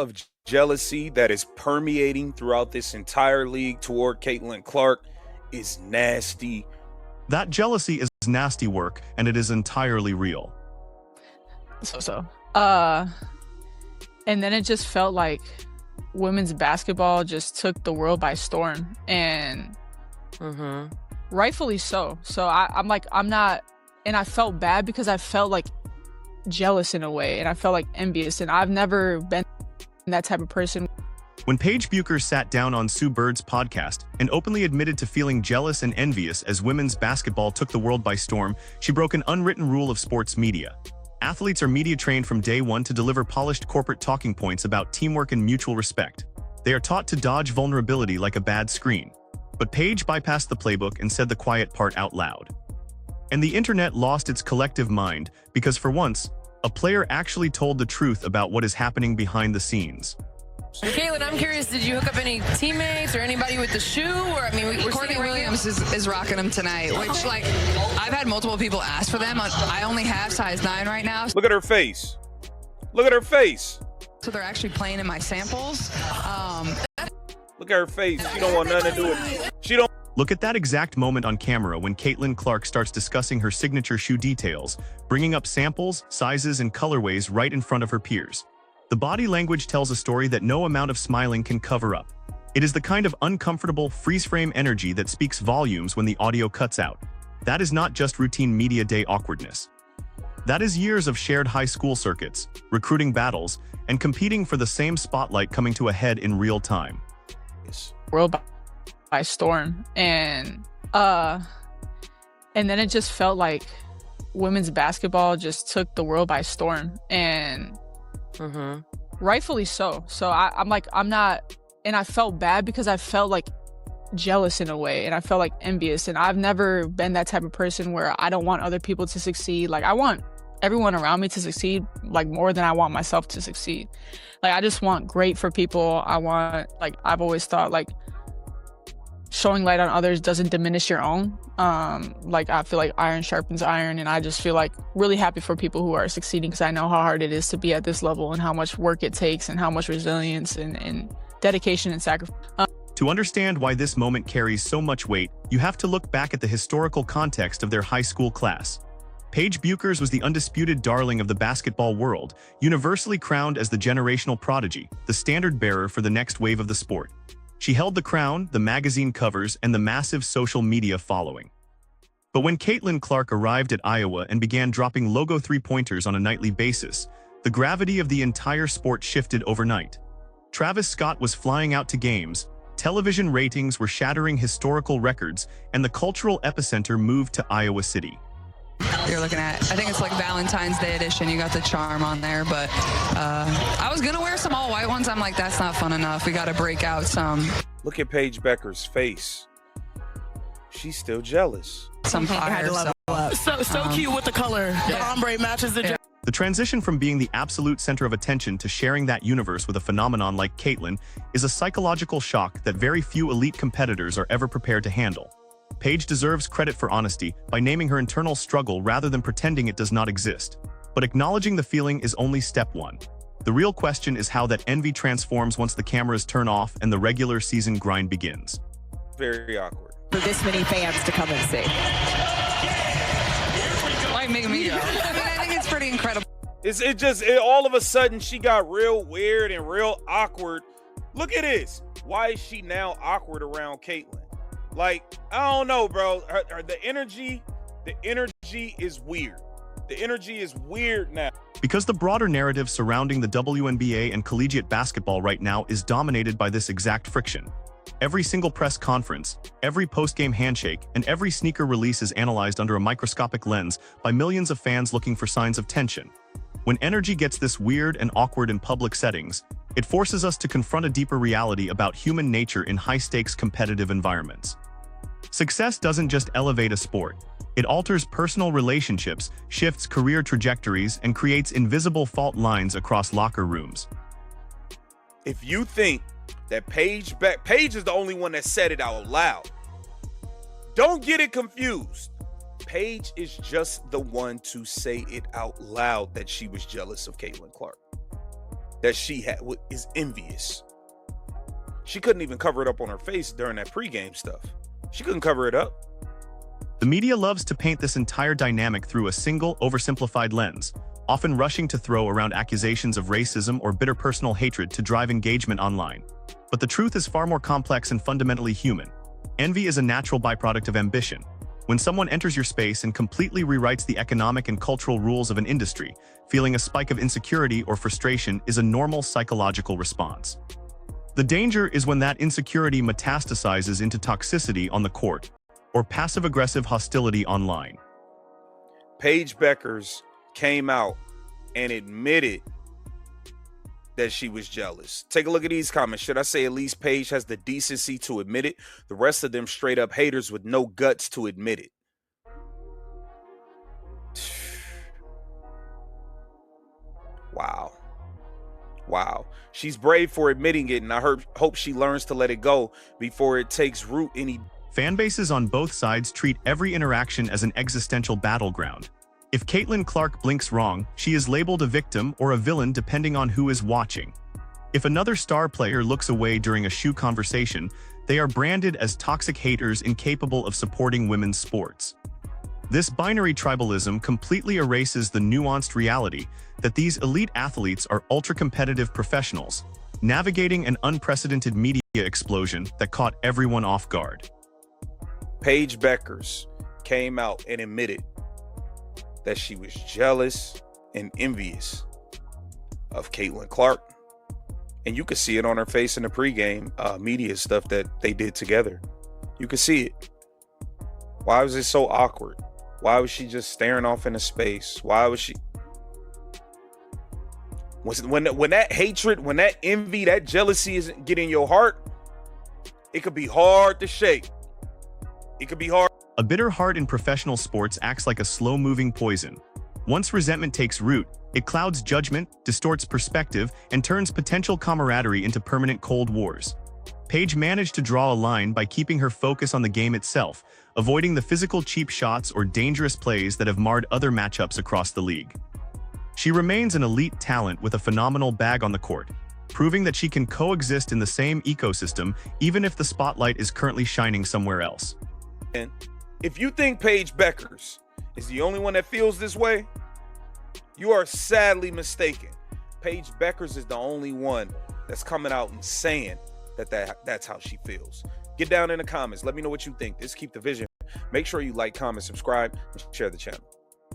of jealousy that is permeating throughout this entire league toward Caitlin Clark is nasty. That jealousy is nasty work, and it is entirely real. And then it just felt like women's basketball just took the world by storm, and rightfully so. So I'm not, and I felt bad because I felt like jealous in a way, and I felt like envious, and I've never been that type of person. When Paige Bueckers sat down on Sue Bird's podcast and openly admitted to feeling jealous and envious as women's basketball took the world by storm, she broke an unwritten rule of sports media. Athletes are media trained from day one to deliver polished corporate talking points about teamwork and mutual respect. They are taught to dodge vulnerability like a bad screen. But Paige bypassed the playbook and said the quiet part out loud. And the internet lost its collective mind because for once, a player actually told the truth about what is happening behind the scenes. Caitlin, I'm curious, did you hook up any teammates or anybody with the shoe? Or I mean, Courtney Williams is rocking them tonight, which, like, I've had multiple people ask for them. I only have size 9 right now. Look at her face. Look at her face. So they're actually playing in my samples. Look at her face. She don't want nothing to do with it. She don't. Look at that exact moment on camera when Caitlin Clark starts discussing her signature shoe details, bringing up samples, sizes, and colorways right in front of her peers. The body language tells a story that no amount of smiling can cover up. It is the kind of uncomfortable, freeze-frame energy that speaks volumes when the audio cuts out. That is not just routine media day awkwardness. That is years of shared high school circuits, recruiting battles, and competing for the same spotlight coming to a head in real time. World by storm, and then it just felt like women's basketball just took the world by storm, and rightfully so. So I'm not, and I felt bad because I felt like jealous in a way, and I felt like envious, and I've never been that type of person where I don't want other people to succeed. Like, I want everyone around me to succeed, like, more than I want myself to succeed. Like, I just want great for people. I want, like, I've always thought, like, showing light on others doesn't diminish your own. Like, I feel like iron sharpens iron, and I just feel like really happy for people who are succeeding because I know how hard it is to be at this level and how much work it takes and how much resilience and dedication and sacrifice. To understand why this moment carries so much weight, you have to look back at the historical context of their high school class. Paige Bueckers was the undisputed darling of the basketball world, universally crowned as the generational prodigy, the standard-bearer for the next wave of the sport. She held the crown, the magazine covers, and the massive social media following. But when Caitlin Clark arrived at Iowa and began dropping logo three-pointers on a nightly basis, the gravity of the entire sport shifted overnight. Travis Scott was flying out to games, television ratings were shattering historical records, and the cultural epicenter moved to Iowa City. You're looking at, I think it's like Valentine's Day edition. You got the charm on there, but I was going to wear some all-white ones. I'm like, that's not fun enough. We got to break out some. Look at Paige Bueckers' face. She's still jealous. Some fire. so cute with the color. The ombre matches the The transition from being the absolute center of attention to sharing that universe with a phenomenon like Caitlin is a psychological shock that very few elite competitors are ever prepared to handle. Paige deserves credit for honesty by naming her internal struggle rather than pretending it does not exist. But acknowledging the feeling is only step one. The real question is how that envy transforms once the cameras turn off and the regular season grind begins. Very awkward. For this many fans to come and see. Might make me go. I mean, I think it's pretty incredible. All of a sudden she got real weird and real awkward. Look at this. Why is she now awkward around Caitlin? Like, I don't know, bro. The energy is weird. The energy is weird now. Because the broader narrative surrounding the WNBA and collegiate basketball right now is dominated by this exact friction. Every single press conference, every post-game handshake, and every sneaker release is analyzed under a microscopic lens by millions of fans looking for signs of tension. When energy gets this weird and awkward in public settings, it forces us to confront a deeper reality about human nature in high-stakes competitive environments. Success doesn't just elevate a sport. It alters personal relationships, shifts career trajectories, and creates invisible fault lines across locker rooms. If you think that Paige is the only one that said it out loud, don't get it confused. Paige is just the one to say it out loud that she was jealous of Caitlin Clark. that she had is envious. She couldn't even cover it up on her face during that pregame stuff. She couldn't cover it up. The media loves to paint this entire dynamic through a single, oversimplified lens, often rushing to throw around accusations of racism or bitter personal hatred to drive engagement online. But the truth is far more complex and fundamentally human. Envy is a natural byproduct of ambition. When someone enters your space and completely rewrites the economic and cultural rules of an industry, feeling a spike of insecurity or frustration is a normal psychological response. The danger is when that insecurity metastasizes into toxicity on the court or passive-aggressive hostility online. Paige Bueckers came out and admitted that she was jealous. Take a look at these comments. Should I say at least Paige has the decency to admit it? The rest of them straight up haters with no guts to admit it. Wow. Wow. She's brave for admitting it, and I hope she learns to let it go before it takes root any. Fan bases on both sides treat every interaction as an existential battleground. If Caitlin Clark blinks wrong, she is labeled a victim or a villain depending on who is watching. If another star player looks away during a shoe conversation, they are branded as toxic haters incapable of supporting women's sports. This binary tribalism completely erases the nuanced reality that these elite athletes are ultra-competitive professionals, navigating an unprecedented media explosion that caught everyone off guard. Paige Bueckers came out and admitted that she was jealous and envious of Caitlin Clark. And you could see it on her face in the pregame media stuff that they did together. You could see it. Why was it so awkward? Why was she just staring off into space? Why was she... When that hatred, when that envy, that jealousy isn't getting your heart, it could be hard to shake. It could be hard. A bitter heart in professional sports acts like a slow-moving poison. Once resentment takes root, it clouds judgment, distorts perspective, and turns potential camaraderie into permanent cold wars. Paige managed to draw a line by keeping her focus on the game itself, avoiding the physical cheap shots or dangerous plays that have marred other matchups across the league. She remains an elite talent with a phenomenal bag on the court, proving that she can coexist in the same ecosystem even if the spotlight is currently shining somewhere else. And if you think Paige Bueckers is the only one that feels this way, you are sadly mistaken. Paige Bueckers is the only one that's coming out and saying that's how she feels. Get down in the comments. Let me know what you think. This Keep the Vision. Make sure you like, comment, subscribe, and share the channel.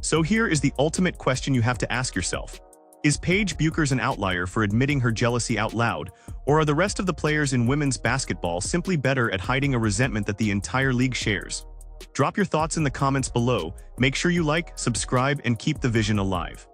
So here is the ultimate question you have to ask yourself. Is Paige Bueckers an outlier for admitting her jealousy out loud, or are the rest of the players in women's basketball simply better at hiding a resentment that the entire league shares? Drop your thoughts in the comments below. Make sure you like, subscribe, and keep the vision alive.